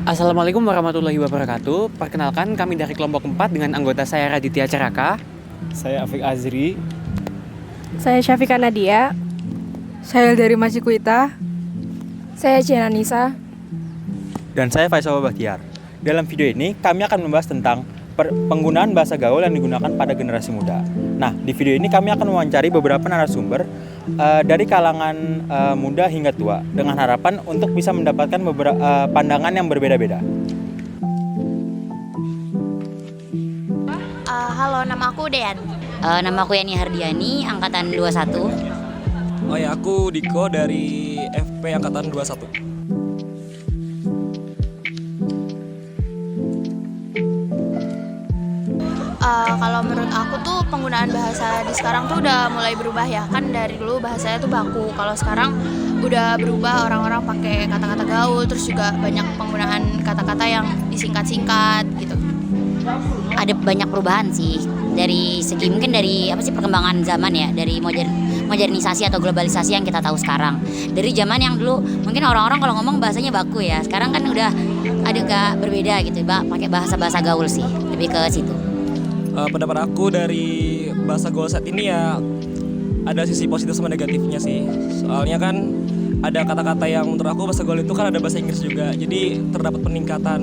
Assalamualaikum warahmatullahi wabarakatuh. Perkenalkan kami dari kelompok 4 dengan anggota saya Raditya Caraka. Saya Afik Azri. Saya Syafika Nadia. Saya dari Masikuita. Saya Ciana Nisa. Dan saya Faisal Bahtiar. Dalam video ini kami akan membahas tentang penggunaan bahasa gaul yang digunakan pada generasi muda. Nah, di video ini kami akan mewawancari beberapa narasumber dari kalangan muda hingga tua dengan harapan untuk bisa mendapatkan beberapa pandangan yang berbeda-beda. Halo, nama aku Dean. Nama aku Yani Hardiani, angkatan 21. Oh ya, aku Diko dari FP angkatan 21. Kalau menurut aku tuh penggunaan bahasa di sekarang tuh udah mulai berubah ya. Kan dari dulu bahasanya tuh baku. Kalau sekarang udah berubah, orang-orang pakai kata-kata gaul, terus juga banyak penggunaan kata-kata yang disingkat-singkat gitu. Ada banyak perubahan sih dari segi mungkin dari perkembangan zaman ya, dari modernisasi atau globalisasi yang kita tahu sekarang. Dari zaman yang dulu mungkin orang-orang kalau ngomong bahasanya baku ya, sekarang kan udah agak berbeda gitu, pakai bahasa gaul sih, lebih ke situ. Pendapat aku dari bahasa gaul saat ini ya ada sisi positif sama negatifnya sih. Soalnya kan ada kata-kata yang menurut aku bahasa gaul itu kan ada bahasa Inggris juga. Jadi terdapat peningkatan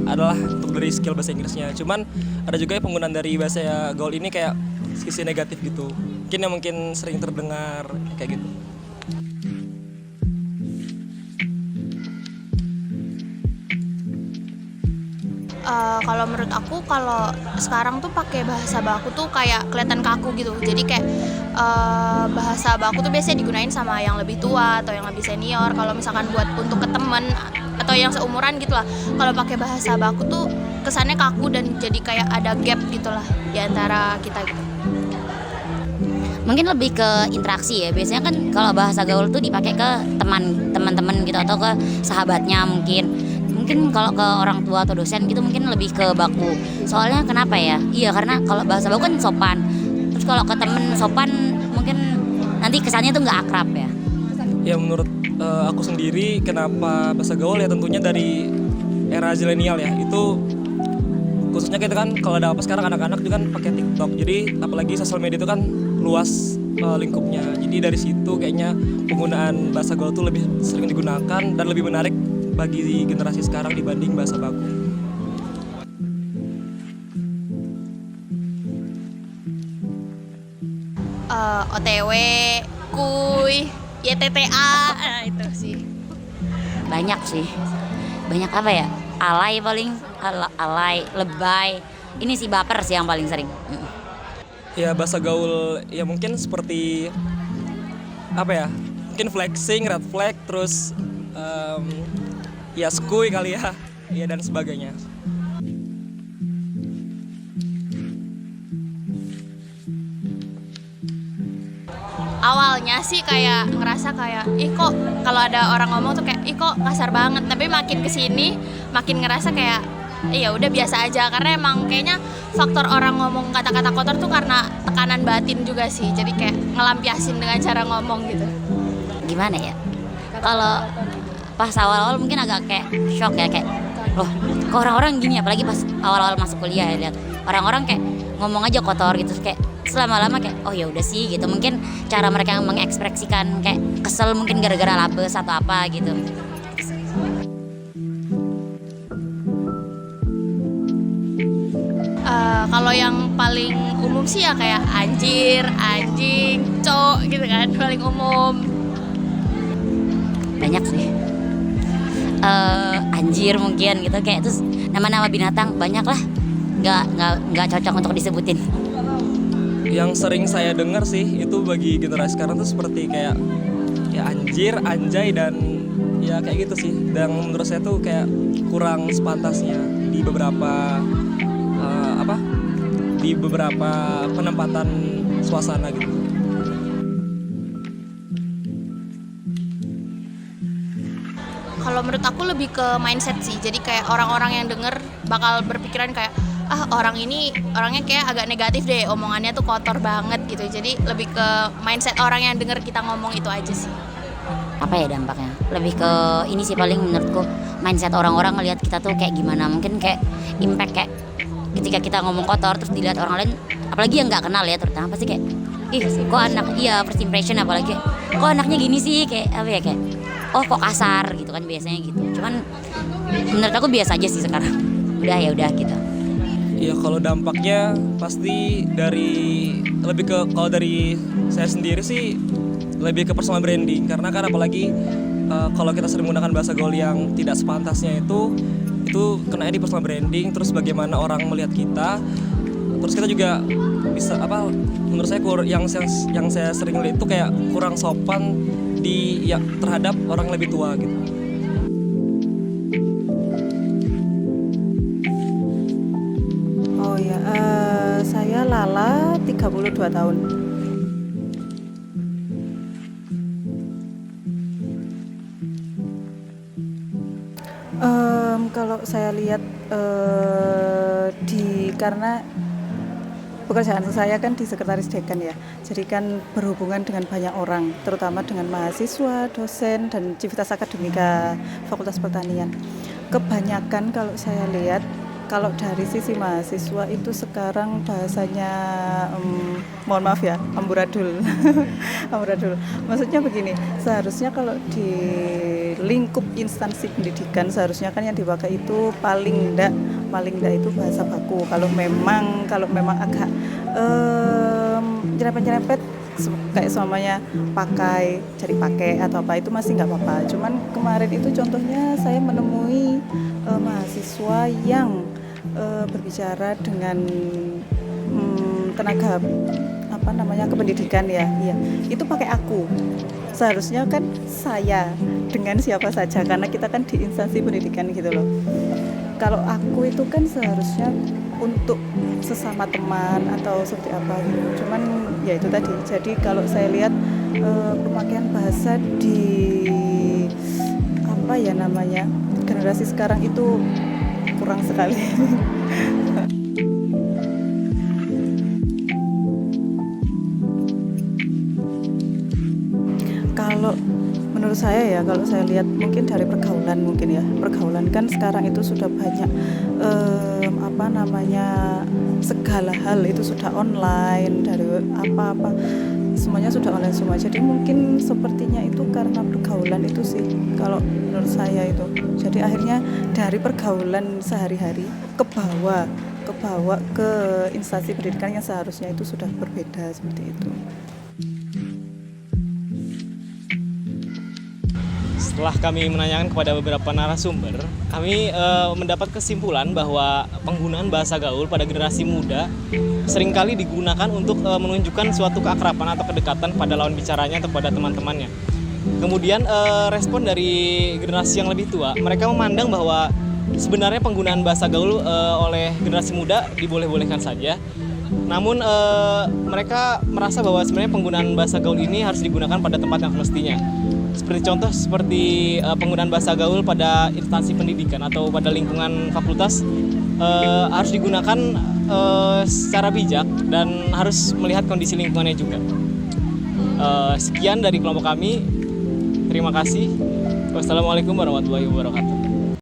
adalah untuk dari skill bahasa Inggrisnya. Cuman ada juga penggunaan dari bahasa gaul ini kayak sisi negatif gitu. Mungkin sering terdengar kayak gitu. Kalau menurut aku, kalau sekarang tuh pakai bahasa baku tuh kayak kelihatan kaku gitu. Jadi kayak bahasa baku tuh biasanya digunain sama yang lebih tua atau yang lebih senior. Kalau misalkan buat untuk ke temen atau yang seumuran gitu lah. Kalau pakai bahasa baku tuh kesannya kaku dan jadi kayak ada gap gitulah di antara kita gitu. Mungkin lebih ke interaksi ya. Biasanya kan kalau bahasa gaul tuh dipakai ke teman-teman gitu atau ke sahabatnya mungkin. Mungkin kalau ke orang tua atau dosen gitu mungkin lebih ke baku. Soalnya kenapa ya? Iya, karena kalau bahasa baku kan sopan. Terus kalau ke temen sopan mungkin nanti kesannya tuh nggak akrab ya. Ya menurut aku sendiri kenapa bahasa gaul ya tentunya dari era zilenial ya. Itu khususnya kita kan kalau ada apa sekarang anak-anak juga kan pakai TikTok. Jadi apalagi sosial media itu kan luas lingkupnya. Jadi dari situ kayaknya penggunaan bahasa gaul itu lebih sering digunakan dan lebih menarik bagi generasi sekarang dibanding bahasa baku. OTW, kuy, YTTA, itu sih. Banyak sih. Banyak apa ya? Alay paling, alay, lebay. Ini sih baper sih yang paling sering. Ya bahasa gaul ya mungkin seperti apa ya? Mungkin flexing, red flag, terus ya skuy kali ya, ya dan sebagainya. Awalnya sih kayak ngerasa kayak kok kalau ada orang ngomong tuh kayak kok kasar banget, tapi makin kesini makin ngerasa kayak ya udah biasa aja, karena emang kayaknya faktor orang ngomong kata-kata kotor tuh karena tekanan batin juga sih, jadi kayak ngelampiasin dengan cara ngomong gitu. Gimana ya? Kalau pas awal-awal mungkin agak kayak shock ya, kayak loh kok orang-orang gini, apalagi pas awal-awal masuk kuliah ya, lihat orang-orang kayak ngomong aja kotor gitu, kayak selama-lama kayak oh ya udah sih gitu. Mungkin cara mereka yang mengekspresikan kayak kesel mungkin gara-gara labes atau apa gitu. Kalau yang paling umum sih ya kayak anjir, anjing, cok gitu kan, paling umum. Banyak sih. Anjir mungkin gitu, kayak terus nama-nama binatang banyak lah. Nggak cocok untuk disebutin. Yang sering saya dengar sih itu bagi generasi sekarang tuh seperti kayak ya anjir, anjay dan ya kayak gitu sih. Dan menurut saya tuh kayak kurang sepantasnya di beberapa di beberapa penempatan suasana gitu. Kalau menurut aku lebih ke mindset sih. Jadi kayak orang-orang yang denger bakal berpikiran kayak orang ini orangnya kayak agak negatif deh, omongannya tuh kotor banget gitu. Jadi lebih ke mindset orang yang denger kita ngomong itu aja sih. apa ya dampaknya? Lebih ke ini sih paling menurutku mindset orang-orang ngelihat kita tuh kayak gimana. Mungkin kayak impact kayak ketika kita ngomong kotor terus dilihat orang lain, apalagi yang nggak kenal ya terutama pasti kayak ih kok anak iya first impression apalagi kok anaknya gini sih kayak apa ya kayak oh kok kasar gitu kan biasanya gitu. Cuman menurut aku biasa aja sih sekarang. Udah ya udah gitu. Ya kalau dampaknya pasti lebih ke kalau dari saya sendiri sih lebih ke personal branding karena kan apalagi kalau kita sering menggunakan bahasa gaul yang tidak sepantasnya itu kenanya di personal branding, terus bagaimana orang melihat kita, terus kita juga bisa menurut saya yang saya sering lihat itu kayak kurang sopan terhadap orang yang lebih tua gitu. Oh ya, saya Lala, 32 tahun. Kalau saya lihat karena pekerjaan saya kan di sekretaris dekan ya, jadi kan berhubungan dengan banyak orang, terutama dengan mahasiswa, dosen, dan civitas akademika Fakultas Pertanian. Kebanyakan kalau saya lihat, kalau dari sisi mahasiswa itu sekarang bahasanya, mohon maaf ya, amburadul. Amburadul. Maksudnya begini, seharusnya kalau di lingkup instansi pendidikan seharusnya kan yang dipakai itu paling enggak itu bahasa baku. Kalau memang agak nyerempet-nyerempet kayak semuanya cari pakai atau apa itu masih nggak apa-apa. Cuman kemarin itu contohnya saya menemui mahasiswa yang berbicara dengan tenaga kependidikan ya, iya. Itu pakai aku. Seharusnya kan saya dengan siapa saja karena kita kan di instansi pendidikan gitu loh. Kalau aku itu kan seharusnya untuk sesama teman atau seperti apa gitu. Cuman ya itu tadi. Jadi kalau saya lihat pemakaian bahasa di generasi sekarang itu kurang sekali. Kalau menurut saya ya, kalau saya lihat mungkin dari pergaulan kan sekarang itu sudah banyak segala hal itu sudah online, dari apa-apa semuanya sudah online semua. Jadi mungkin sepertinya itu karena pergaulan itu sih kalau menurut saya itu. Jadi akhirnya dari pergaulan sehari-hari kebawa ke instansi pendidikan yang seharusnya itu sudah berbeda seperti itu. Setelah kami menanyakan kepada beberapa narasumber, kami mendapat kesimpulan bahwa penggunaan bahasa gaul pada generasi muda seringkali digunakan untuk menunjukkan suatu keakraban atau kedekatan pada lawan bicaranya atau pada teman-temannya. Kemudian respon dari generasi yang lebih tua, mereka memandang bahwa sebenarnya penggunaan bahasa gaul oleh generasi muda diboleh-bolehkan saja. Namun mereka merasa bahwa sebenarnya penggunaan bahasa gaul ini harus digunakan pada tempat yang semestinya. Seperti penggunaan bahasa gaul pada instansi pendidikan atau pada lingkungan fakultas harus digunakan secara bijak dan harus melihat kondisi lingkungannya juga. Sekian dari kelompok kami. Terima kasih. Wassalamualaikum warahmatullahi wabarakatuh.